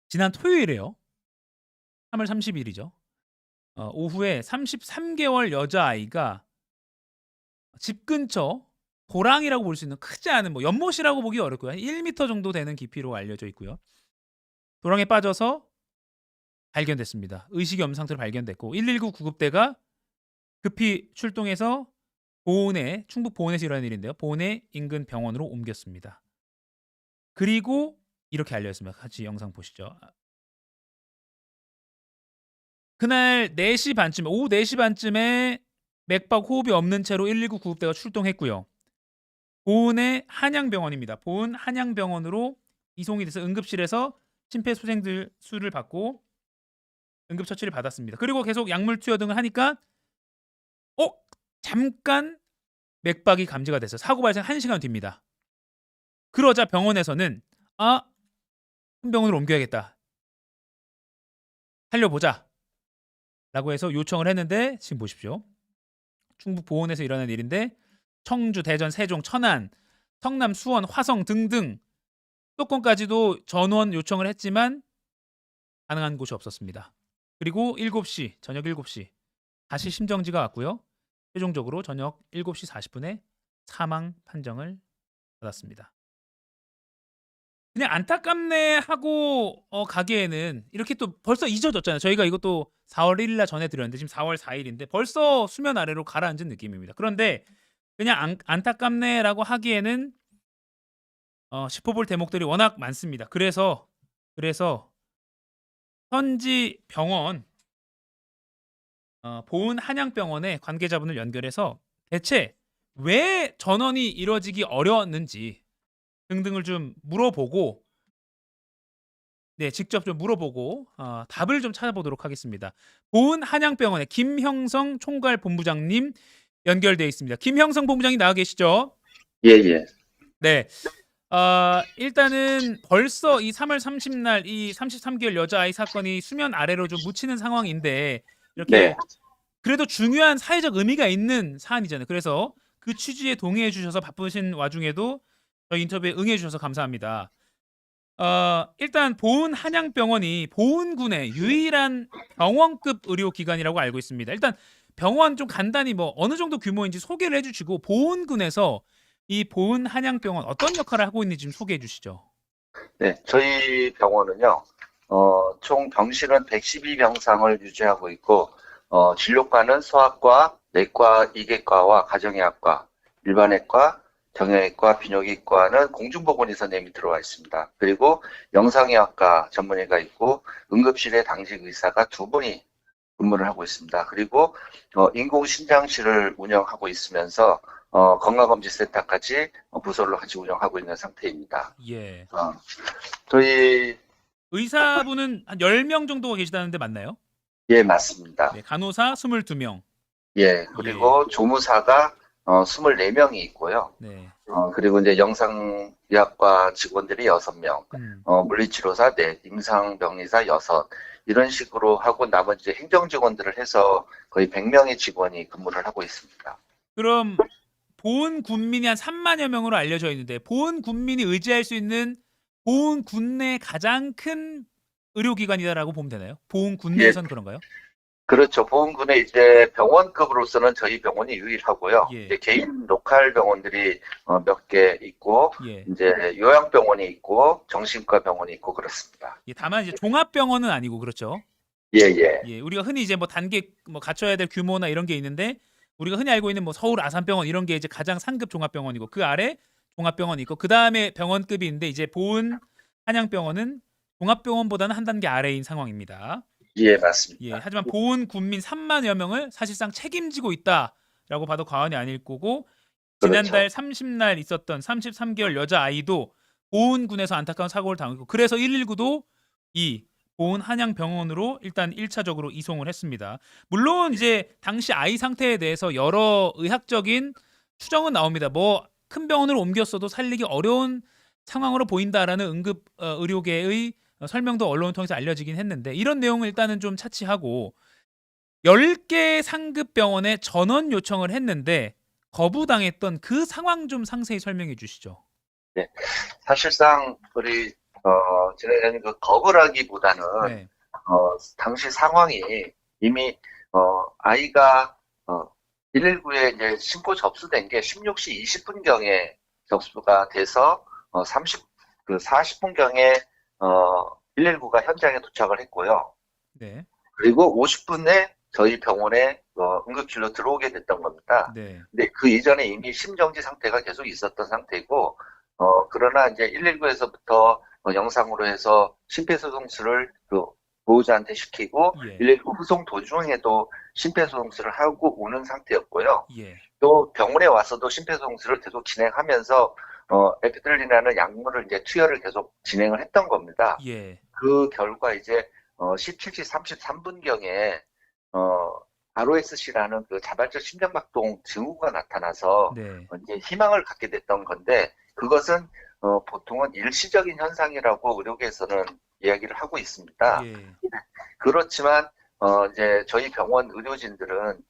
지난 토요일에요. 3월 30일이죠. 오후에 33개월 여자아이가 집 근처 도랑이라고 볼 수 있는 크지 않은 뭐 연못이라고 보기 어렵고요. 한 1m 정도 되는 깊이로 알려져 있고요. 도랑에 빠져서 발견됐습니다. 의식이 없는 상태로 발견됐고 119 구급대가 급히 출동해서 충북 보은에서 일어난 일인데요. 보은의 인근 병원으로 옮겼습니다. 그리고 이렇게 알려졌습니다. 같이 영상 보시죠. 그날 4시 반쯤, 오후 4시 반쯤에 맥박 호흡이 없는 채로 119 구급대가 출동했고요. 보은의 한양병원입니다. 보은 한양병원으로 이송이 돼서 응급실에서 심폐소생술 수를 받고 응급처치를 받았습니다. 그리고 계속 약물 투여 등을 하니까 잠깐 맥박이 감지가 돼서 사고 발생 1시간 뒤입니다. 그러자 병원에서는 큰 병원으로 옮겨야겠다. 살려보자. 라고 해서 요청을 했는데 지금 보십시오. 충북 보은에서 일어난 일인데 청주, 대전, 세종, 천안, 성남, 수원, 화성 등등 수도권까지도 전원 요청을 했지만 가능한 곳이 없었습니다. 그리고 저녁 7시 다시 심정지가 왔고요. 최종적으로 저녁 7시 40분에 사망 판정을 받았습니다. 그냥 안타깝네 하고 가기에는 이렇게 또 벌써 잊어졌잖아요. 저희가 이것도 4월 1일 날 전해드렸는데 지금 4월 4일인데 벌써 수면 아래로 가라앉은 느낌입니다. 그런데 그냥 안타깝네라고 하기에는 짚어볼 대목들이 워낙 많습니다. 그래서 현지 병원 보은 한양병원의 관계자분을 연결해서 대체 왜 전원이 이뤄지기 어려웠는지 등등을 좀 물어보고 직접 좀 물어보고 답을 좀 찾아보도록 하겠습니다. 보은 한양병원의 김형성 총괄본부장님 연결돼 있습니다. 김형성 본부장님 나와 계시죠? 예, 예. 네. 일단은 벌써 이 3월 30날 이 33개월 여자아이 사건이 수면 아래로 좀 묻히는 상황인데 이렇게 네. 그래도 중요한 사회적 의미가 있는 사안이잖아요. 그래서 그 취지에 동의해 주셔서 바쁘신 와중에도 저희 인터뷰에 응해 주셔서 감사합니다. 일단 보은 한양병원이 보은군의 유일한 병원급 의료기관이라고 알고 있습니다. 일단 병원 좀 간단히 뭐 어느 정도 규모인지 소개를 해주시고 보은군에서 이 보은 한양병원 어떤 역할을 하고 있는지 좀 소개해 주시죠. 네. 저희 병원은요, 총 병실은 112병상을 유지하고 있고, 진료과는 소아과, 내과, 이개과와 가정의학과, 일반외과, 정형외과, 비뇨기과는 공중보건의사 4명 들어와 있습니다. 그리고 영상의학과 전문의가 있고, 응급실에 당직 의사가 2분이 근무를 하고 있습니다. 그리고 인공심장실을 운영하고 있으면서 건강검진센터까지 부서를 같이 운영하고 있는 상태입니다. 예. 저희 의사분은 한 10명 정도가 계시다는데 맞나요? 예, 맞습니다. 네, 간호사 22명. 예, 그리고 조무사가 24명이 있고요. 네. 그리고 이제 영상의학과 직원들이 6명, 음. 물리치료사 4, 임상병리사 6, 이런 식으로 하고 나머지 행정 직원들을 해서 거의 100명의 직원이 근무를 하고 있습니다. 그럼 보은 군민이 한 3만여 명으로 알려져 있는데 보은 군민이 의지할 수 있는 보은 군 내 가장 큰 의료기관이다라고 보면 되나요? 보은 군 예, 내에선 그런가요? 그렇죠. 보험군의 이제 병원급으로서는 저희 병원이 유일하고요. 예. 이제 개인 로컬 병원들이 몇 개 있고, 예. 이제 요양병원이 있고, 정신과 병원이 있고 그렇습니다. 예, 다만 이제 종합병원은 아니고 그렇죠. 예, 예. 예, 우리가 흔히 이제 뭐 단계 뭐 갖춰야 될 규모나 이런 게 있는데 우리가 흔히 알고 있는 뭐 서울 아산병원 이런 게 이제 가장 상급 종합병원이고 그 아래 종합병원이 있고 그 다음에 병원급이 있는데 이제 보은 한양병원은 종합병원보다는 한 단계 아래인 상황입니다. 예, 예, 맞습니다. 하지만 보은 군민 3만여 명을 사실상 책임지고 있다라고 봐도 과언이 아닐 거고 지난달 그렇죠. 30날 있었던 33개월 여자 아이도 보은군에서 안타까운 사고를 당했고 그래서 119도 이 보은 한양병원으로 일단 1차적으로 이송을 했습니다. 물론 이제 당시 아이 상태에 대해서 여러 의학적인 추정은 나옵니다. 뭐 큰 병원으로 옮겼어도 살리기 어려운 상황으로 보인다라는 응급 의료계의 설명도 언론을 통해서 알려지긴 했는데 이런 내용을 일단은 좀 차치하고 10개 상급 병원에 전원 요청을 했는데 거부당했던 그 상황 좀 상세히 설명해 주시죠. 네. 사실상 우리 진행자님 그 거부라기보다는 네. 당시 상황이 이미 아이가 119에 이제 신고 접수된 게 16시 20분경에 접수가 돼서 40분경에 119가 현장에 도착을 했고요. 네. 그리고 50분에 저희 병원에 응급실로 들어오게 됐던 겁니다. 네. 근데 그 이전에 이미 심정지 상태가 계속 있었던 상태고, 그러나 이제 119에서부터 영상으로 해서 심폐소생술을 그 보호자한테 시키고, 예. 119 후송 도중에도 심폐소생술을 하고 오는 상태였고요. 예. 또 병원에 와서도 심폐소생술을 계속 진행하면서, 에피드릴이라는 약물을 이제 투여를 계속 진행을 했던 겁니다. 예. 그 결과 이제 17시 33분경에 ROSC라는 그 자발적 심장박동 증후가 나타나서 네. 이제 희망을 갖게 됐던 건데 그것은 보통은 일시적인 현상이라고 의료계에서는 이야기를 하고 있습니다. 예. 그렇지만 이제 저희 병원 의료진들은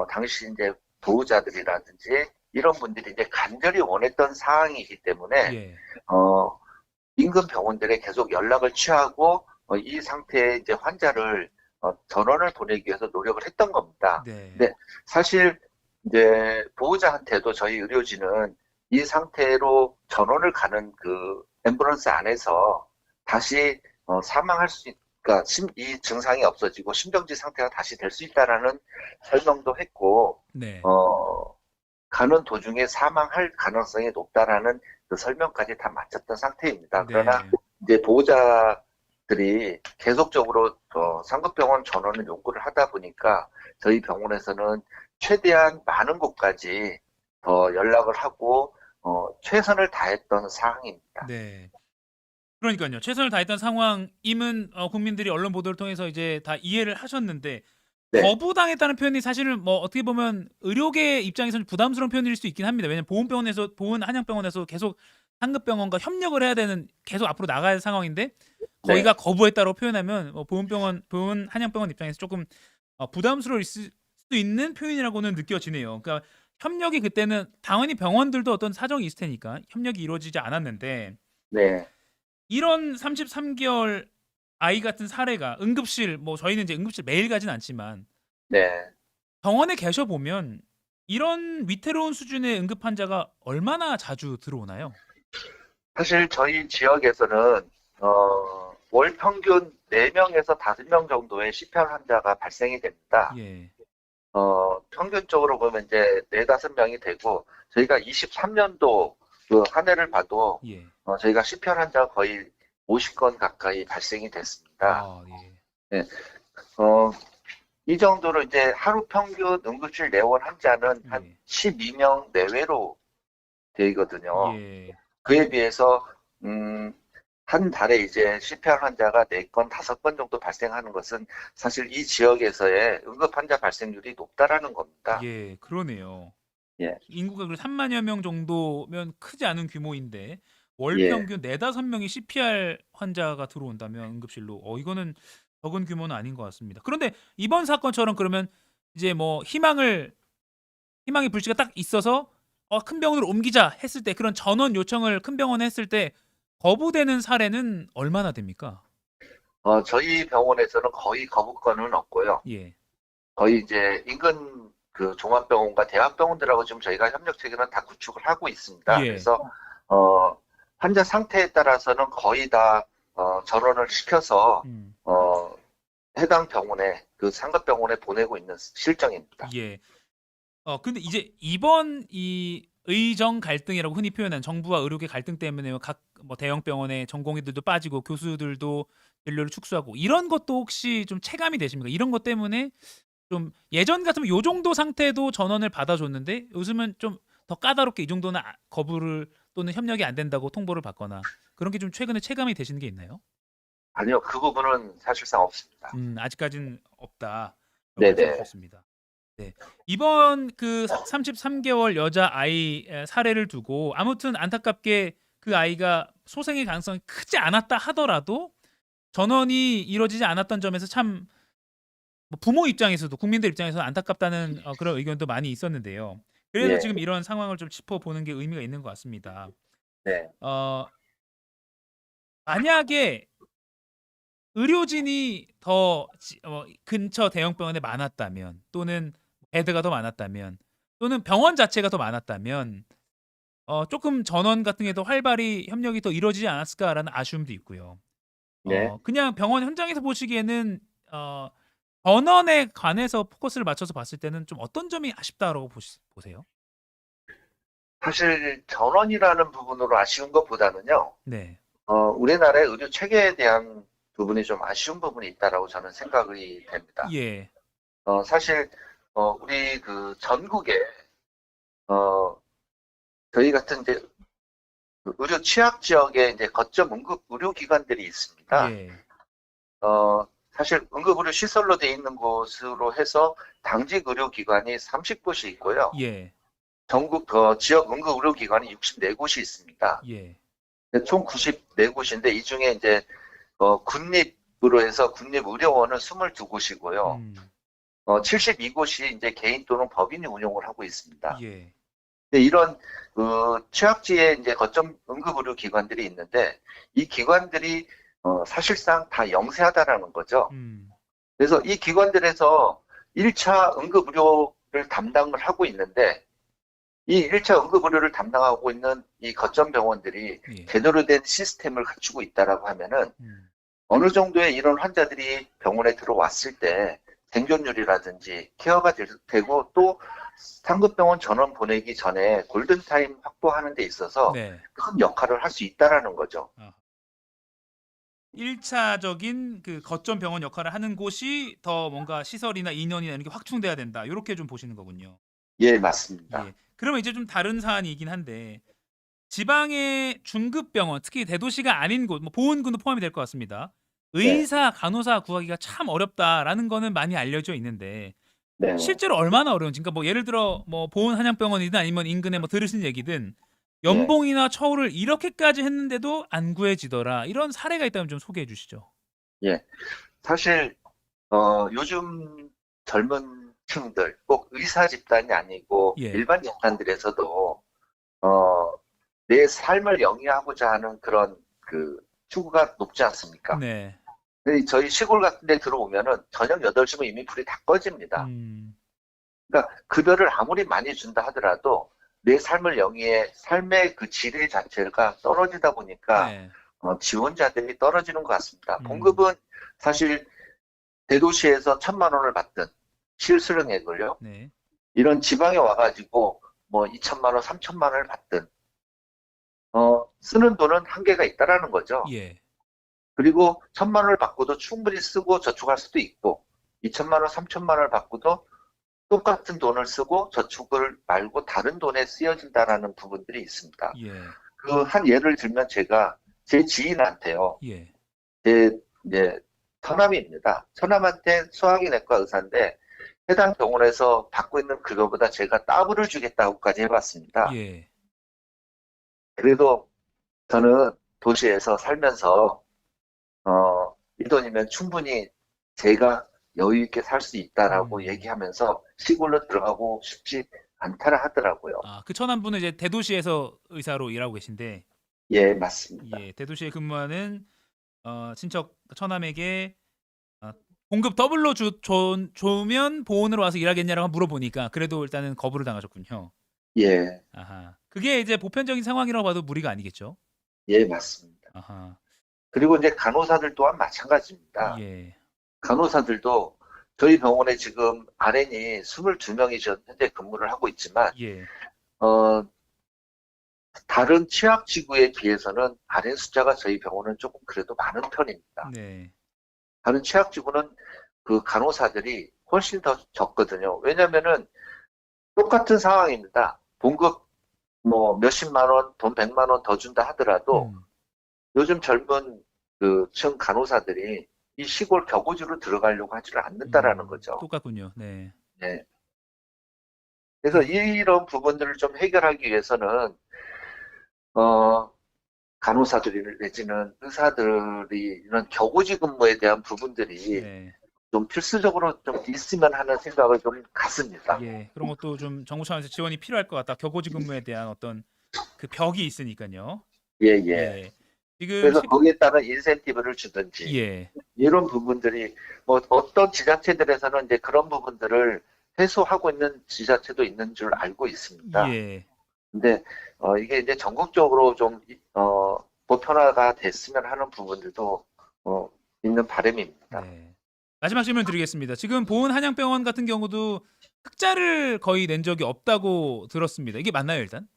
당시 이제 보호자들이라든지 이런 분들이 이제 간절히 원했던 사항이기 때문에 예. 인근 병원들에 계속 연락을 취하고 이 상태의 이제 환자를 전원을 보내기 위해서 노력을 했던 겁니다. 네. 근데 사실 이제 보호자한테도 저희 의료진은 이 상태로 전원을 가는 그 앰뷸런스 안에서 다시 사망할 수 그러니까 이 증상이 없어지고 심정지 상태가 다시 될 수 있다라는 설명도 했고 네. 어, 가는 도중에 사망할 가능성이 높다라는 그 설명까지 다 마쳤던 상태입니다. 그러나 네. 이제 보호자들이 계속적으로 상급병원 전원을 요구를 하다 보니까 저희 병원에서는 최대한 많은 곳까지 연락을 하고 최선을 다했던 상황입니다. 네. 그러니까요. 최선을 다했던 상황임은 국민들이 언론 보도를 통해서 이제 다 이해를 하셨는데 네, 거부당했다는 표현이 사실은 뭐 어떻게 보면 의료계 입장에서는 부담스러운 표현일 수 있긴 합니다. 왜냐면 보은 한양병원에서 계속 상급병원과 협력을 해야 되는 계속 앞으로 나가야 할 상황인데 거기가 네, 거부했다고 표현하면 보은 한양병원 입장에서 조금 부담스러울 수도 있는 표현이라고는 느껴지네요. 그러니까 협력이 그때는 당연히 병원들도 어떤 사정이 있을 테니까 협력이 이루어지지 않았는데 네, 이런 33개월 아이 같은 사례가 응급실 뭐 저희는 이제 응급실 매일 가진 않지만 네. 병원에 계셔 보면 이런 위태로운 수준의 응급 환자가 얼마나 자주 들어오나요? 사실 저희 지역에서는 월 평균 4명에서 5명 정도의 CPR 환자가 발생이 됩니다. 예. 평균적으로 보면 이제 4~5명이 되고, 저희가 23년도 그 한 해를 봐도, 예. 저희가 CPR 환자가 거의 50건 가까이 발생이 됐습니다. 아, 예. 네, 어, 이 정도로 이제 하루 평균 응급실 내원 환자는 한 예. 12명 내외로 되거든요. 예. 그에 비해서, 음, 한 달에 이제 CPR 환자가 4건, 5건 정도 발생하는 것은 사실 이 지역에서의 응급 환자 발생률이 높다라는 겁니다. 예. 그러네요. 예, 인구가 그 3만여 명 정도면 크지 않은 규모인데 월 예. 평균 4~5명이 CPR 환자가 들어온다면 응급실로 이거는 적은 규모는 아닌 것 같습니다. 그런데 이번 사건처럼 그러면 이제 뭐 희망의 불씨가 딱 있어서 큰 병원으로 옮기자 했을 때 그런 전원 요청을 큰 병원에 했을 때 거부되는 사례는 얼마나 됩니까? 저희 병원에서는 거의 거부권은 없고요. 예. 거의 이제 인근 그 종합병원과 대학병원들하고 지금 저희가 협력 체계는 다 구축을 하고 있습니다. 예. 그래서, 환자 상태에 따라서는 거의 다, 전원을 시켜서, 음. 해당 병원에, 그 상급병원에 보내고 있는 실정입니다. 예. 근데 이제 이번 이 의정 갈등이라고 흔히 표현한 정부와 의료계 갈등 때문에 각 뭐 대형 병원의 전공의들도 빠지고 교수들도 진료를 축소하고 이런 것도 혹시 좀 체감이 되십니까? 이런 것 때문에 좀 예전 같으면 요 정도 상태도 전원을 받아줬는데 요즘은 좀 더 까다롭게 이 정도는 거부를 또는 협력이 안 된다고 통보를 받거나 그런 게 좀 최근에 체감이 되시는 게 있나요? 아니요, 그 부분은 사실상 없습니다. 아직까지는 없다. 그런 말씀해 네네. 주셨습니다. 네. 이번 그 33개월 여자아이 사례를 두고 아무튼 안타깝게 그 아이가 소생의 가능성이 크지 않았다 하더라도 전원이 이루어지지 않았던 점에서 참 뭐 부모 입장에서도 국민들 입장에서 안타깝다는 그런 의견도 많이 있었는데요. 그래서 예, 지금 이런 상황을 좀 짚어보는 게 의미가 있는 것 같습니다. 네, 어, 만약에 의료진이 더 근처 대형 병원에 많았다면, 또는 베드가 더 많았다면, 또는 병원 자체가 더 많았다면 조금 전원 같은 게 더 활발히 협력이 더 이루어지지 않았을까라는 아쉬움도 있고요. 네. 그냥 병원 현장에서 보시기에는 전원에 관해서 포커스를 맞춰서 봤을 때는 좀 어떤 점이 아쉽다라고 보세요? 사실 전원이라는 부분으로 아쉬운 것보다는요, 네. 우리나라의 의료 체계에 대한 부분이 좀 아쉬운 부분이 있다라고 저는 생각이 됩니다. 예. 사실, 우리 그 전국에, 어, 저희 같은 이제 그 의료 취약 지역에 이제 거점 응급 의료기관들이 있습니다. 예. 사실 응급의료 시설로 돼 있는 곳으로 해서 당직 의료기관이 30곳이 있고요. 예. 전국 지역 응급의료기관이 64곳이 있습니다. 예. 총 94곳인데 이 중에 이제 군립으로 해서 군립의료원은 22곳이고요. 음. 72곳이 이제 개인 또는 법인이 운영을 하고 있습니다. 예. 근데 이런 취약지에 이제 거점 응급의료기관들이 있는데 이 기관들이 사실상 다 영세하다라는 거죠. 음. 그래서 이 기관들에서 1차 응급의료를 담당을 하고 있는데 이 1차 응급의료를 담당하고 있는 이 거점 병원들이 예. 제대로 된 시스템을 갖추고 있다라고 하면은 어느 정도의 이런 환자들이 병원에 들어왔을 때 생존율이라든지 케어가 되고 또 상급병원 전원 보내기 전에 골든타임 확보하는 데 있어서 네. 큰 역할을 할 수 있다라는 거죠. 1차적인 그 거점 병원 역할을 하는 곳이 더 뭔가 시설이나 인원이나 이런 게 확충돼야 된다. 이렇게 좀 보시는 거군요. 예, 맞습니다. 예. 그러면 이제 좀 다른 사안이긴 한데, 지방의 중급 병원, 특히 대도시가 아닌 곳, 뭐 보훈군도 포함이 될 것 같습니다. 의사, 간호사 구하기가 참 어렵다라는 거는 많이 알려져 있는데, 네. 실제로 얼마나 어려운지, 그러니까 뭐 예를 들어 뭐 보훈 한양병원이든 아니면 인근에 뭐 들으신 얘기든 연봉이나 처우를 이렇게까지 했는데도 안 구해지더라, 이런 사례가 있다면 좀 소개해 주시죠. 예. 사실 요즘 젊은 층들, 꼭 의사 집단이 아니고 예. 일반 집단들에서도 내 삶을 영위하고자 하는 그런 그 추구가 높지 않습니까? 네. 근데 저희 시골 같은 데 들어오면은 저녁 8시면 이미 불이 다 꺼집니다. 음. 그러니까 급여를 아무리 많이 준다 하더라도 내 삶을 영위해 삶의 그 질 자체가 떨어지다 보니까 네. 지원자들이 떨어지는 것 같습니다. 음. 봉급은 사실 대도시에서 1,000만 원을 받든 실수령액을요. 네. 이런 지방에 와가지고 뭐 2천만 원, 3천만 원을 받든 쓰는 돈은 한계가 있다라는 거죠. 예. 그리고 1,000만 원을 받고도 충분히 쓰고 저축할 수도 있고 2천만 원, 3천만 원을 받고도 똑같은 돈을 쓰고 저축을 말고 다른 돈에 쓰여진다라는 부분들이 있습니다. 예. 그 한 예를 들면 제가 제 지인한테요. 예. 제 이제 처남입니다. 처남한테 소화기내과 의사인데 해당 병원에서 받고 있는 급여보다 제가 더블을 주겠다고까지 해봤습니다. 예. 그래도 저는 도시에서 살면서 이 돈이면 충분히 제가 여유 있게 살 수 있다라고 얘기하면서 시골로 들어가고 싶지 않다라 하더라고요. 그 처남분은 이제 대도시에서 의사로 일하고 계신데, 예, 맞습니다. 예, 대도시에 근무하는 친척 처남에게 공급 더블로 주면 보훈으로 와서 일하겠냐라고 물어보니까 그래도 일단은 거부를 당하셨군요. 예, 아하. 그게 이제 보편적인 상황이라고 봐도 무리가 아니겠죠? 예, 맞습니다. 아하. 그리고 이제 간호사들 또한 마찬가지입니다. 예. 간호사들도 저희 병원에 지금 RN이 22명이 현재 근무를 하고 있지만, 예. 다른 취약지구에 비해서는 RN 숫자가 저희 병원은 조금 그래도 많은 편입니다. 네. 다른 취약지구는 그 간호사들이 훨씬 더 적거든요. 왜냐면은 똑같은 상황입니다. 봉급 뭐 몇십만 원, 돈 100만 원 더 준다 하더라도 요즘 젊은 그 층 간호사들이 이 시골 격오지로 들어가려고 하지를 않는다라는 거죠. 똑같군요. 네. 네. 그래서 이런 부분들을 좀 해결하기 위해서는 간호사들이 내지는 의사들이 이런 격오지 근무에 대한 부분들이 네. 좀 필수적으로 좀 있으면 하는 생각을 좀 갖습니다. 예. 그런 것도 좀 정부 차원에서 지원이 필요할 것 같다. 격오지 근무에 대한 어떤 그 벽이 있으니까요. 예, 예. 예. 지금 그래서 거기에 따른 인센티브를 주든지 예. 이런 부분들이 뭐 어떤 지자체들에서는 이제 그런 부분들을 해소하고 있는 지자체도 있는 줄 알고 있습니다. 예. 근데 이게 이제 전국적으로 좀 보편화가 됐으면 하는 부분들도 어, 있는 바람입니다. 네. 마지막 질문 드리겠습니다. 지금 보은 한양병원 같은 경우도 흑자를 거의 낸 적이 없다고 들었습니다. 이게 맞나요, 일단?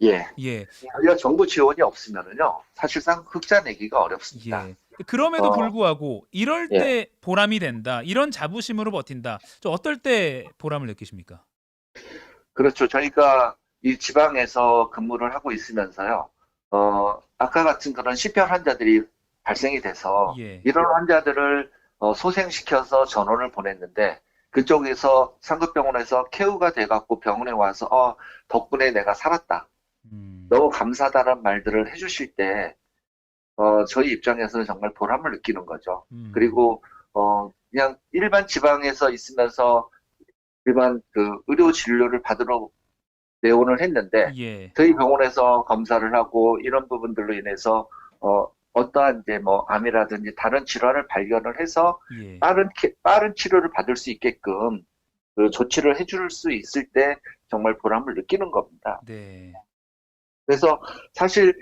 예. 예. 저희가 정부 지원이 없으면은요, 사실상 흑자 내기가 어렵습니다. 예. 그럼에도 어, 불구하고 이럴 예. 때 보람이 된다. 이런 자부심으로 버틴다. 저 어떨 때 보람을 느끼십니까? 그렇죠. 저희가 이 지방에서 근무를 하고 있으면서요, 아까 같은 그런 시편 환자들이 발생이 돼서 예. 이런 환자들을 소생시켜서 전원을 보냈는데 그쪽에서 상급병원에서 케어가 돼갖고 병원에 와서 덕분에 내가 살았다. 음. 너무 감사하다는 말들을 해주실 때 저희 입장에서는 정말 보람을 느끼는 거죠. 음. 그리고 그냥 일반 지방에서 있으면서 일반 그 의료 진료를 받으러 내원을 했는데 예. 저희 병원에서 검사를 하고 이런 부분들로 인해서 어떠한 이제 뭐 암이라든지 다른 질환을 발견을 해서 예. 빠른 치료를 받을 수 있게끔 그 조치를 해줄 수 있을 때 정말 보람을 느끼는 겁니다. 네. 그래서 사실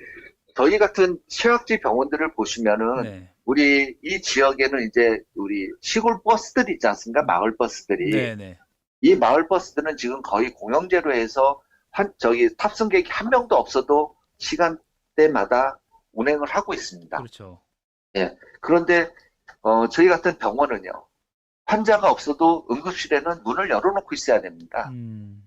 저희 같은 취약지 병원들을 보시면은 네. 우리 이 지역에는 이제 우리 시골 버스들 있지 않습니까? 마을 버스들이. 네, 네. 이 마을 버스들은 지금 거의 공영제로 해서 탑승객이 한 명도 없어도 시간대마다 운행을 하고 있습니다. 그렇죠. 예. 그런데 저희 같은 병원은요. 환자가 없어도 응급실에는 문을 열어놓고 있어야 됩니다. 음.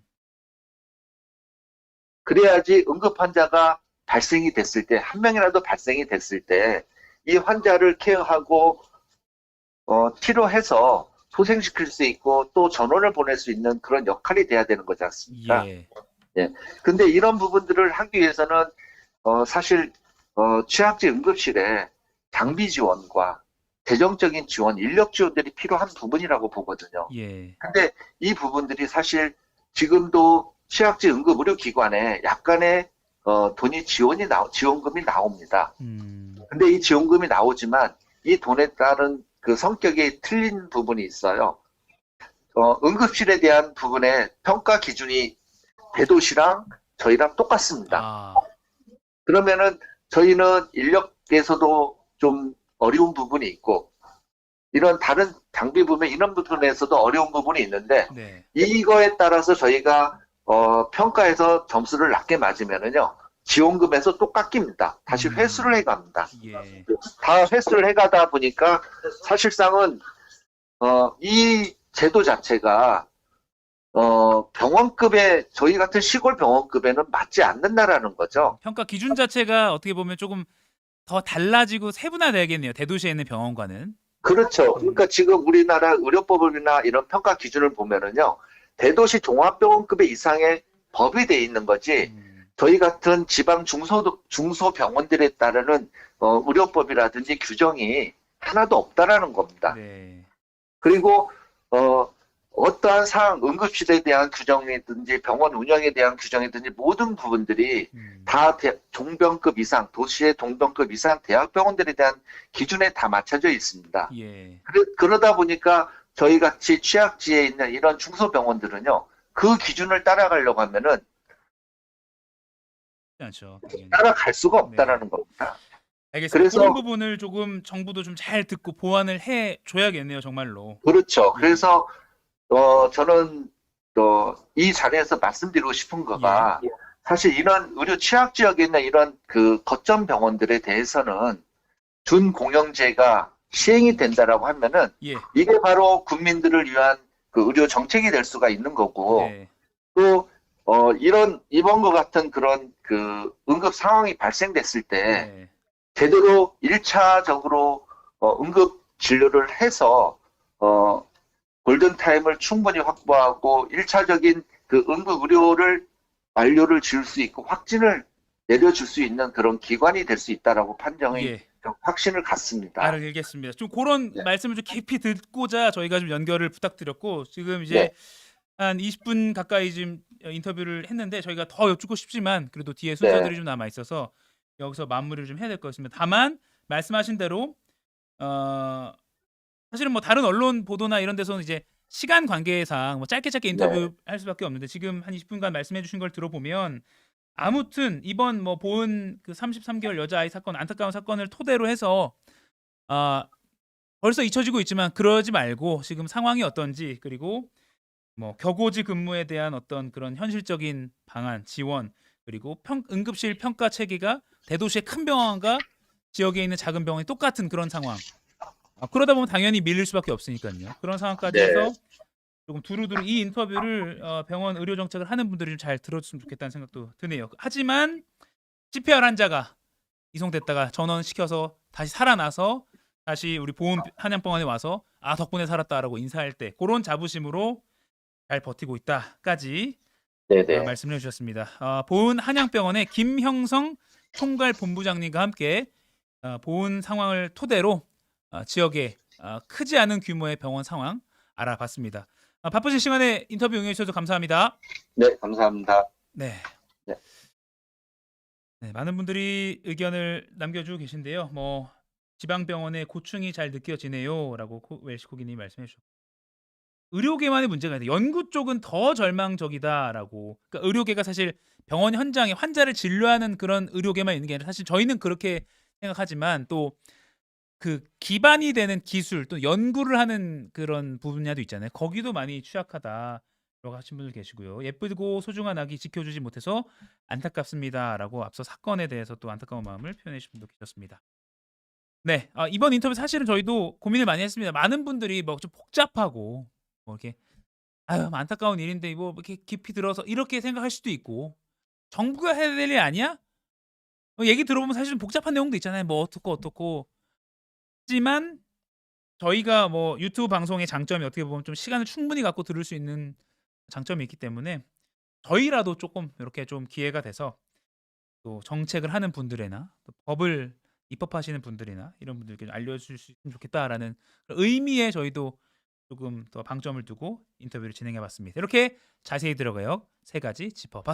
그래야지 응급 환자가 발생이 됐을 때, 한 명이라도 발생이 됐을 때, 이 환자를 케어하고 치료해서 소생시킬 수 있고 또 전원을 보낼 수 있는 그런 역할이 돼야 되는 거지 않습니까? 예. 예. 근데 이런 부분들을 하기 위해서는 사실 취약지 응급실에 장비 지원과 재정적인 지원, 인력 지원들이 필요한 부분이라고 보거든요. 예. 근데 이 부분들이 사실 지금도 취약지 응급의료기관에 약간의 돈이 지원금이 나옵니다. 근데 이 지원금이 나오지만 이 돈에 따른 그 성격이 틀린 부분이 있어요. 응급실에 대한 부분의 평가 기준이 대도시랑 저희랑 똑같습니다. 아. 그러면은 저희는 인력에서도 좀 어려운 부분이 있고 이런 다른 장비 부분 이런 부분에서도 어려운 부분이 있는데 네. 이거에 따라서 저희가 평가에서 점수를 낮게 맞으면은요 지원금에서 또 깎입니다. 다시 회수를 해갑니다. 예. 다 회수를 해가다 보니까 사실상은 이 제도 자체가 병원급에 저희 같은 시골 병원급에는 맞지 않는다라는 거죠. 평가 기준 자체가 어떻게 보면 조금 더 달라지고 세분화되겠네요. 대도시에 있는 병원과는. 그렇죠. 그러니까 지금 우리나라 의료법이나 이런 평가 기준을 보면은요, 대도시 종합병원급의 이상의 법이 돼 있는 거지, 저희 같은 지방 중소병원들에 따르는 의료법이라든지 규정이 하나도 없다라는 겁니다. 네. 그리고 어떠한 사항, 응급실에 대한 규정이든지 병원 운영에 대한 규정이든지 모든 부분들이 다 종병급 이상, 도시의 동병급 이상 대학병원들에 대한 기준에 다 맞춰져 있습니다. 예. 그러다 보니까 저희 같이 취약지에 있는 이런 중소병원들은요, 그 기준을 따라가려고 하면은 않죠. 따라갈 수가 네. 없다라는 겁니다. 알겠습니다. 그래서 그런 부분을 조금 정부도 좀 잘 듣고 보완을 해 줘야겠네요, 정말로. 그렇죠. 예. 그래서 저는 이 자리에서 말씀드리고 싶은 거가 사실 이런 의료 취약 지역에 있는 이런 그 거점 병원들에 대해서는 준공영제가 시행이 된다라고 하면은 예. 이게 바로 국민들을 위한 그 의료 정책이 될 수가 있는 거고 네. 또 이번과 같은 그런 그 응급 상황이 발생됐을 때 네. 제대로 1차적으로 응급 진료를 해서 골든타임을 충분히 확보하고 1차적인 그 응급 의료를 완료를 지을 수 있고 확진을 내려줄 수 있는 그런 기관이 될 수 있다라고 판정이 예. 좀 확신을 갖습니다. 알겠습니다. 좀 그런 네. 말씀을 좀 깊이 듣고자 저희가 좀 연결을 부탁드렸고 지금 이제 네. 한 20분 가까이 지금 인터뷰를 했는데 저희가 더 여쭙고 싶지만 그래도 뒤에 네. 순서들이 좀 남아 있어서 여기서 마무리를 좀 해야 될 것 같습니다. 다만 말씀하신 대로 어 사실은 뭐 다른 언론 보도나 이런 데서는 이제 시간 관계상 뭐 짧게 네, 인터뷰할 수밖에 없는데 지금 한 20분간 말씀해 주신 걸 들어보면 아무튼 이번 뭐 보은 그 33개월 여자아이 사건 안타까운 사건을 토대로 해서 아 벌써 잊혀지고 있지만 그러지 말고 지금 상황이 어떤지 그리고 뭐 격오지 근무에 대한 어떤 그런 현실적인 방안, 지원 그리고 응급실 평가 체계가 대도시의 큰 병원과 지역에 있는 작은 병원이 똑같은 그런 상황. 그러다 보면 당연히 밀릴 수밖에 없으니까요. 그런 상황까지 네, 해서 조금 두루두루 이 인터뷰를 병원 의료 정책을 하는 분들이 좀 잘 들어줬으면 좋겠다는 생각도 드네요. 하지만 CPR 환자가 이송됐다가 전원시켜서 다시 살아나서 다시 우리 보훈 한양병원에 와서 덕분에 살았다라고 인사할 때 그런 자부심으로 잘 버티고 있다까지 네, 네, 말씀을 해주셨습니다. 보은 한양병원의 김형성 총괄 본부장님과 함께 보은 상황을 토대로 지역의 크지 않은 규모의 병원 상황 알아봤습니다. 바쁘신 시간에 인터뷰 응해주셔서 감사합니다. 네, 감사합니다. 네. 네. 네, 많은 분들이 의견을 남겨주고 계신데요. 뭐 지방병원의 고충이 잘 느껴지네요라고 웰시코기님이 말씀해 주셨고 의료계만의 문제가 아니라 연구 쪽은 더 절망적이다라고. 그러니까 의료계가 사실 병원 현장에 환자를 진료하는 그런 의료계만 있는 게 아니라 사실 저희는 그렇게 생각하지만 또 그 기반이 되는 기술 또 연구를 하는 그런 분야도 있잖아요. 거기도 많이 취약하다라고 하신 분들 계시고요. 예쁘고 소중한 아기 지켜주지 못해서 안타깝습니다라고 앞서 사건에 대해서 또 안타까운 마음을 표현해 주신 분도 계셨습니다. 네, 이번 인터뷰 사실은 저희도 고민을 많이 했습니다. 많은 분들이 뭐 좀 복잡하고 뭐 이렇게 아유 뭐 안타까운 일인데 뭐 이렇게 깊이 들어서 이렇게 생각할 수도 있고 정부가 해야 될 일 아니야? 얘기 들어보면 사실 좀 복잡한 내용도 있잖아요. 뭐 어떻고 하지만 저희가 뭐 유튜브 방송의 장점이 어떻게 보면 좀 시간을 충분히 갖고 들을 수 있는 장점이 있기 때문에 저희라도 조금 이렇게 좀 기회가 돼서 또 정책을 하는 분들이나 또 법을 입법하시는 분들이나 이런 분들께 좀 알려줄 수 있으면 좋겠다라는 의미에 저희도 조금 더 방점을 두고 인터뷰를 진행해 봤습니다. 이렇게 자세히 들어가요. 세 가지 짚어봤습니다.